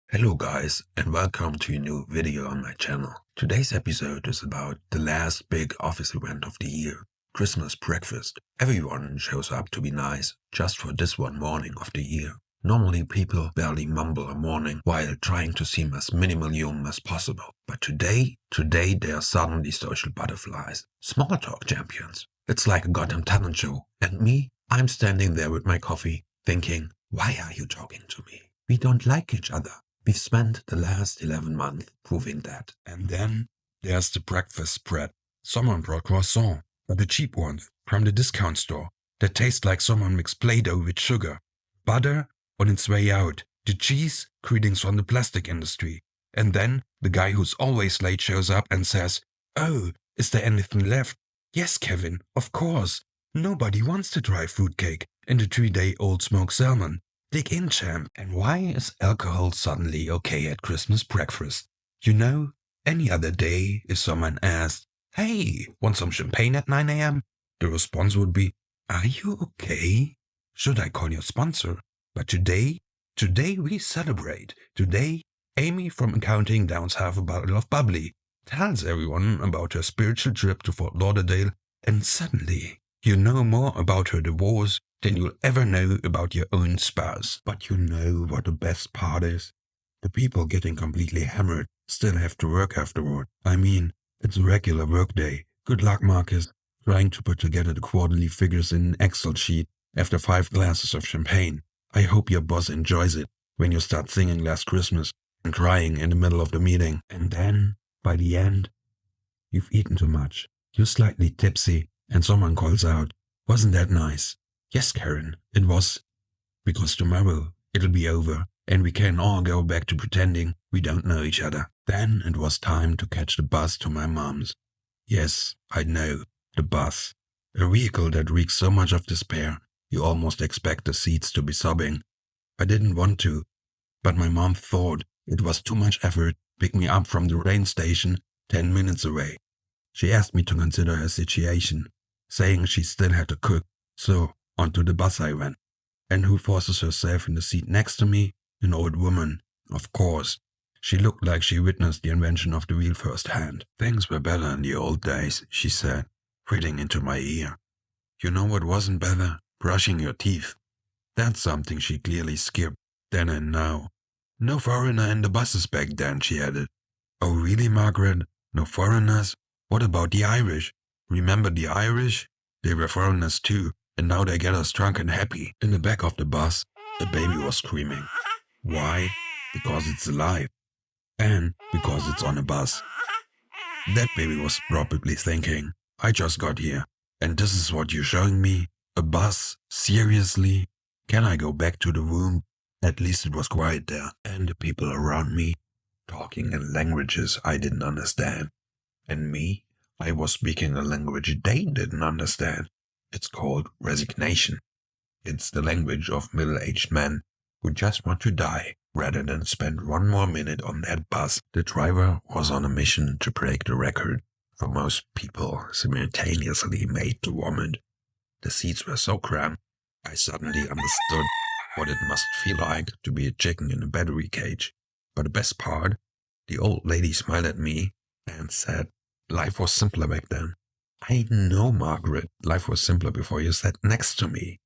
Hello guys, and welcome to a new video on my channel. Today's episode is about the last big office event of the year, Christmas breakfast. Everyone shows up to be nice just for this one morning of the year. Normally people barely mumble a morning while trying to seem as minimal human as possible. But today they are suddenly social butterflies, small talk champions. It's like a goddamn talent show. And me, I'm standing there with my coffee thinking, why are you talking to me? We don't like each other. We've spent the last 11 months proving that. And then there's the breakfast spread. Someone brought croissants, but the cheap ones from the discount store that taste like someone mixed Play-Doh with sugar. Butter on its way out. The cheese, greetings from the plastic industry. And then the guy who's always late shows up and says, "Oh, is there anything left?" "Yes, Kevin, of course. Nobody wants to try fruitcake and the 3-day-old smoked salmon. Dig in, champ." And why is alcohol suddenly okay at Christmas breakfast? You know, any other day, if someone asked, "Hey, want some champagne at 9 a.m.?" the response would be, "Are you okay? Should I call your sponsor?" But today we celebrate. Today, Amy from accounting downs half a bottle of bubbly, tells everyone about her spiritual trip to Fort Lauderdale, and suddenly you know more about her divorce than you'll ever know about your own spouse. But you know what the best part is? The people getting completely hammered still have to work afterward. I mean, it's a regular work day. Good luck, Marcus, trying to put together the quarterly figures in an Excel sheet after 5 glasses of champagne. I hope your boss enjoys it when you start singing Last Christmas and crying in the middle of the meeting. And then, by the end, you've eaten too much. You're slightly tipsy and someone calls out, "Wasn't that nice?" "Yes, Karen, it was. Because tomorrow it'll be over and we can all go back to pretending we don't know each other." Then it was time to catch the bus to my mom's. Yes, I know, the bus. A vehicle that reeks so much of despair, you almost expect the seats to be sobbing. I didn't want to, but my mom thought it was too much effort to pick me up from the train station 10 minutes away. She asked me to consider her situation, saying she still had to cook, so onto the bus I went. And who forces herself in the seat next to me? An old woman, of course. She looked like she witnessed the invention of the wheel firsthand. "Things were better in the old days," she said, breathing into my ear. "You know what wasn't better? Brushing your teeth. That's something she clearly skipped then and now. No foreigner in the buses back then," she added. "Oh really, Margaret? No foreigners? What about the Irish? Remember the Irish? They were foreigners too, and now they get us drunk and happy." In the back of the bus, a baby was screaming. Why? Because it's alive. And because it's on a bus. That baby was probably thinking, "I just got here, and this is what you're showing me? A bus? Seriously? Can I go back to the room?" At least it was quiet there, and the people around me talking in languages I didn't understand. And me, I was speaking a language they didn't understand. It's called resignation. It's the language of middle-aged men who just want to die rather than spend one more minute on that bus. The driver was on a mission to break the record for most people simultaneously made to vomit. The seats were so cramped, I suddenly understood what it must feel like to be a chicken in a battery cage. But the best part, the old lady smiled at me and said, "Life was simpler back then." I know, Margaret, life was simpler before you sat next to me.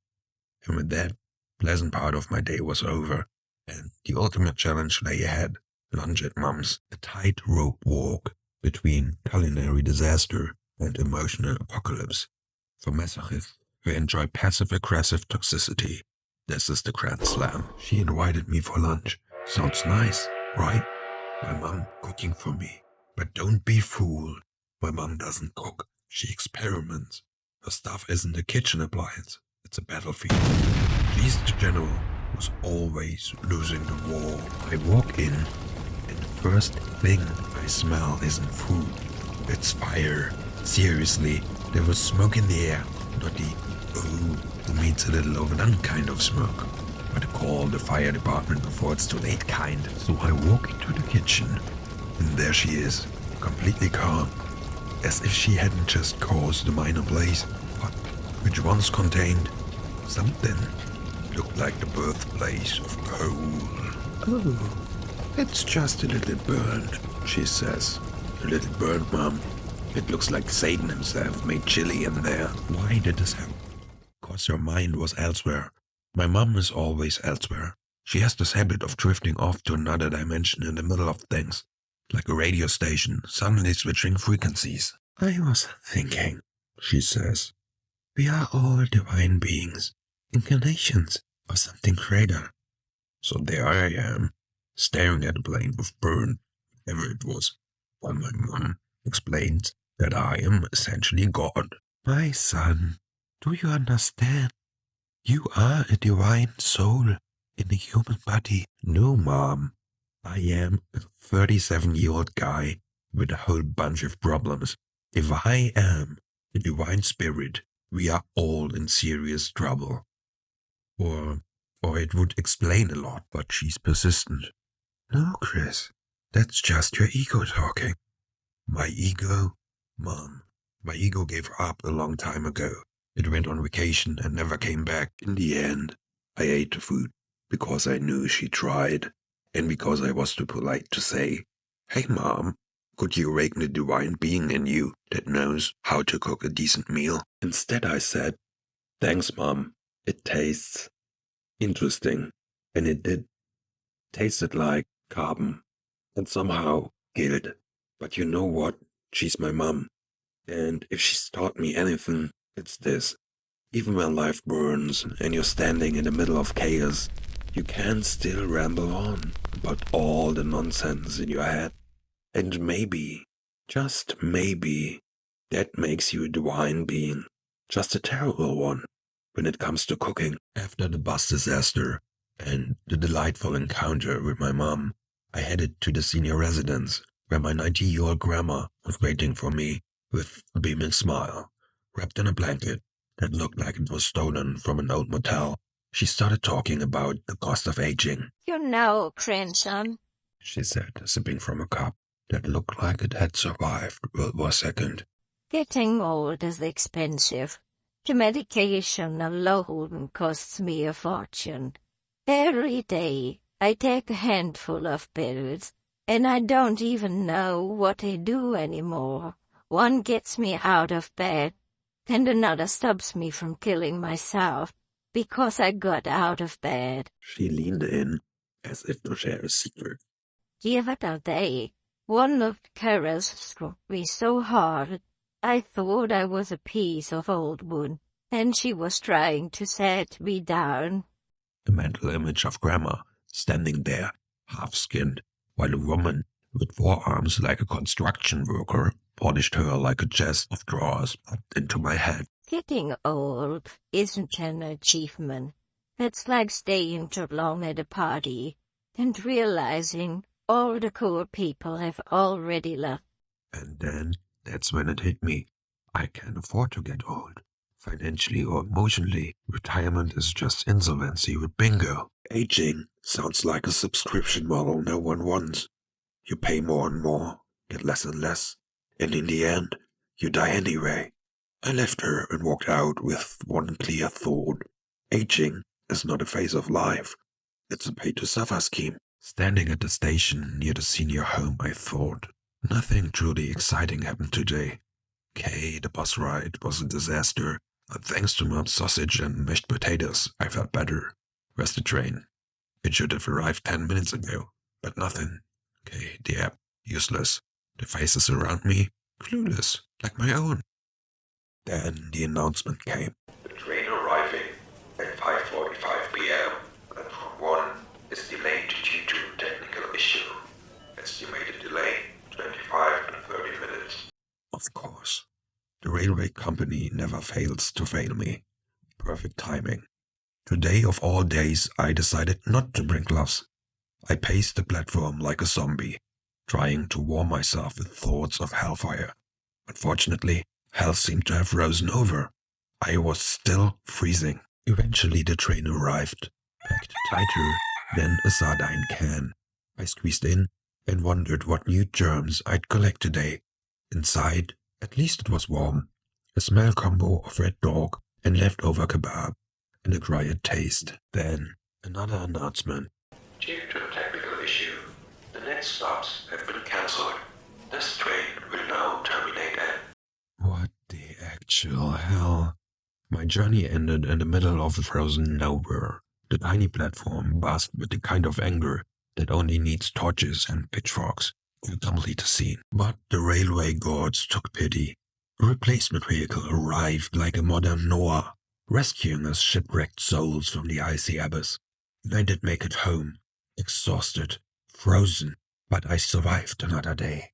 And with that, pleasant part of my day was over, and the ultimate challenge lay ahead. Lunch at Mum's, a tightrope walk between culinary disaster and emotional apocalypse. For masochists who enjoy passive-aggressive toxicity, this is the grand slam. She invited me for lunch. Sounds nice, right? My mum cooking for me. But don't be fooled. My mum doesn't cook. She experiments. Her stuff isn't a kitchen appliance. It's a battlefield. She's the general who's always losing the war. I walk in, and the first thing I smell isn't food. It's fire. Seriously, there was smoke in the air. Not the, who means a little overdone kind of smoke, but call the fire department before it's too late kind. So I walk into the kitchen, and there she is, completely calm, as if she hadn't just caused a minor blaze, but which once contained something looked like the birthplace of coal. "Oh, It's just a little burnt, she says. A little burnt, Mom. It looks like Satan himself made chili in there. Why did this happen? Because your mind was elsewhere. My mom is always elsewhere. She has this habit of drifting off to another dimension in the middle of things, like a radio station suddenly switching frequencies. I was thinking, she says, we are all divine beings, incarnations of something greater. So there I am, staring at a plane of burn, whatever it was, while my mom explains that I am essentially God. My son, do you understand? You are a divine soul in a human body. No, Mom. I am a 37-year-old guy with a whole bunch of problems. If I am a divine spirit, we are all in serious trouble. Or it would explain a lot, but she's persistent. No, Chris, that's just your ego talking. My ego? Mom, my ego gave up a long time ago. It went on vacation and never came back. In the end, I ate the food because I knew she tried, and because I was too polite to say, hey Mom, could you awaken the divine being in you that knows how to cook a decent meal? Instead I said, thanks Mom, it tastes interesting. And it did. Tasted like carbon and somehow guilt. But you know what? She's my mom. And if she's taught me anything, it's this. Even when life burns and you're standing in the middle of chaos, you can still ramble on about all the nonsense in your head. And maybe, just maybe, that makes you a divine being. Just a terrible one when it comes to cooking. After the bus disaster and the delightful encounter with my mom, I headed to the senior residence where my 90-year-old grandma was waiting for me with a beaming smile, wrapped in a blanket that looked like it was stolen from an old motel. She started talking about the cost of aging. You know, grandson, She said, sipping from a cup that looked like it had survived World War II. getting old is expensive. The medication alone costs me a fortune. Every day I take a handful of pills, and I don't even know what they do anymore. One gets me out of bed, and another stops me from killing myself because I got out of bed. She leaned in, as if to share a secret. The other day, one of the carers struck me so hard, I thought I was a piece of old wood, and she was trying to set me down. A mental image of Grandma standing there, half-skinned, while a woman with forearms like a construction worker polished her like a chest of drawers popped into my head. Getting old isn't an achievement. It's like staying too long at a party and realizing all the cool people have already left. And then, that's when it hit me. I can't afford to get old. Financially or emotionally, retirement is just insolvency with bingo. Aging sounds like a subscription model no one wants. You pay more and more, get less and less, and in the end, you die anyway. I left her and walked out with one clear thought. Aging is not a phase of life. It's a pay-to-suffer scheme. Standing at the station near the senior home, I thought, nothing truly exciting happened today. Okay, the bus ride was a disaster. But thanks to Mom's sausage and mashed potatoes, I felt better. Where's the train? It should have arrived 10 minutes ago, but nothing. Okay, the app, useless. The faces around me, clueless, like my own. Then the announcement came. The train arriving at 5:45 p.m. Platform 1 is delayed due to a technical issue. Estimated delay, 25 to 30 minutes. Of course. The railway company never fails to fail me. Perfect timing. Today of all days, I decided not to bring gloves. I paced the platform like a zombie, trying to warm myself with thoughts of hellfire. Unfortunately, hell seemed to have risen over. I was still freezing. Eventually the train arrived, packed tighter than a sardine can. I squeezed in and wondered what new germs I'd collect today. Inside, at least it was warm. A smell combo of red dog and leftover kebab, and a drier taste. Then another announcement. Due to a technical issue, The next stops have been cancelled. This train will now terminate at... What the actual hell? My journey ended in the middle of frozen nowhere. The tiny platform basked with the kind of anger that only needs torches and pitchforks to complete the scene. But the railway gods took pity. A replacement vehicle arrived like a modern Noah, rescuing us shipwrecked souls from the icy abyss. I did make it home, exhausted, frozen, but I survived another day.